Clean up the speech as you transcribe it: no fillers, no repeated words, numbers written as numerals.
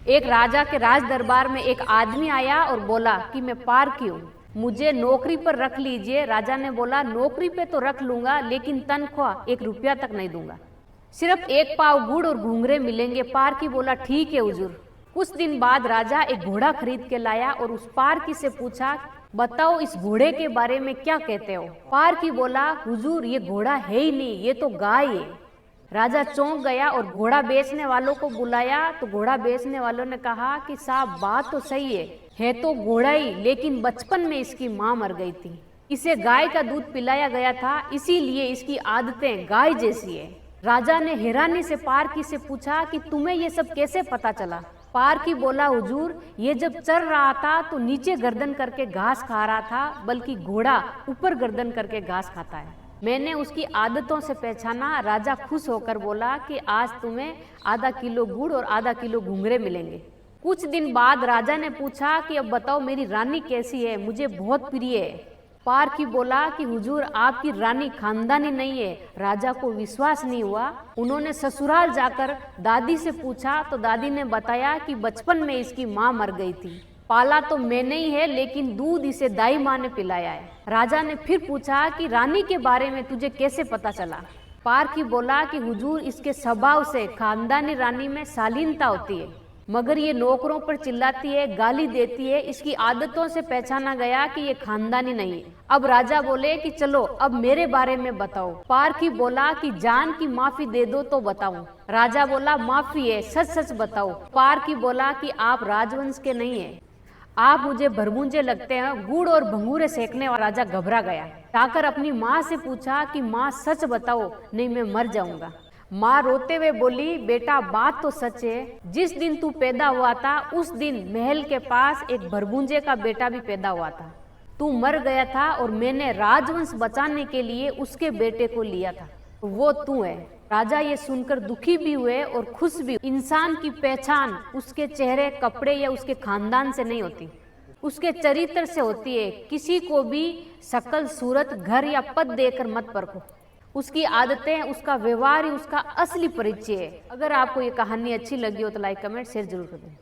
एक राजा के राज दरबार में एक आदमी आया और बोला कि मैं पारकी हूँ, मुझे नौकरी पर रख लीजिए। राजा ने बोला नौकरी पे तो रख लूंगा, लेकिन तनख्वाह 1 रुपया तक नहीं दूंगा, सिर्फ 1 पाव गुड़ और घूंघरे मिलेंगे। पारकी बोला ठीक है हुजूर। कुछ दिन बाद राजा एक घोड़ा खरीद के लाया और उस पारकी से पूछा बताओ इस घोड़े के बारे में क्या कहते हो। पारकी बोला हुजूर ये घोड़ा है ही नहीं, ये तो गाय है। राजा चौंक गया और घोड़ा बेचने वालों को बुलाया तो घोड़ा बेचने वालों ने कहा कि साहब बात तो सही है तो घोड़ा ही, लेकिन बचपन में इसकी माँ मर गई थी, इसे गाय का दूध पिलाया गया था, इसीलिए इसकी आदतें गाय जैसी है। राजा ने हैरानी से पारकी से पूछा कि तुम्हें ये सब कैसे पता चला। पारकी बोला हुजूर ये जब चल रहा था तो नीचे गर्दन करके घास खा रहा था, बल्कि घोड़ा ऊपर गर्दन करके घास खाता है, मैंने उसकी आदतों से पहचाना। राजा खुश होकर बोला कि आज तुम्हें आधा किलो गुड़ और आधा किलो घूंघरे मिलेंगे। कुछ दिन बाद राजा ने पूछा कि अब बताओ मेरी रानी कैसी है, मुझे बहुत प्रिय है। पारकी बोला कि हुजूर आपकी रानी खानदानी नहीं है। राजा को विश्वास नहीं हुआ। उन्होंने ससुराल जाकर दादी से पूछा तो दादी ने बताया कि बचपन में इसकी माँ मर गई थी, पाला तो मैंने ही है, लेकिन दूध इसे दाई माँ ने पिलाया है। राजा ने फिर पूछा कि रानी के बारे में तुझे कैसे पता चला। पारकी बोला कि हुजूर इसके स्वभाव से खानदानी रानी में शालीनता होती है, मगर ये नौकरों पर चिल्लाती है, गाली देती है, इसकी आदतों से पहचाना गया कि ये खानदानी नहीं है। अब राजा बोले कि चलो अब मेरे बारे में बताओ। पारकी बोला कि जान की माफी दे दो तो बताऊं। राजा बोला माफी है, सच सच बताओ। पारकी बोला कि आप राजवंश के नहीं है, आप मुझे भरभूंजे लगते हैं। गुड़ और भंगूरे सेकने वाला राजा घबरा गया, जाकर अपनी माँ से पूछा कि माँ सच बताओ नहीं मैं मर जाऊंगा। माँ रोते हुए बोली बेटा बात तो सच है, जिस दिन तू पैदा हुआ था उस दिन महल के पास एक भरभूंजे का बेटा भी पैदा हुआ था, तू मर गया था और मैंने राजवंश बचाने के लिए उसके बेटे को लिया था, वो तू है। राजा ये सुनकर दुखी भी हुए और खुश भी। इंसान की पहचान उसके चेहरे, कपड़े या उसके खानदान से नहीं होती, उसके चरित्र से होती है। किसी को भी शक्ल, सूरत, घर या पद देकर मत परखो, उसकी आदतें, उसका व्यवहार ही उसका असली परिचय है। अगर आपको ये कहानी अच्छी लगी हो तो लाइक, कमेंट, शेयर जरूर करें।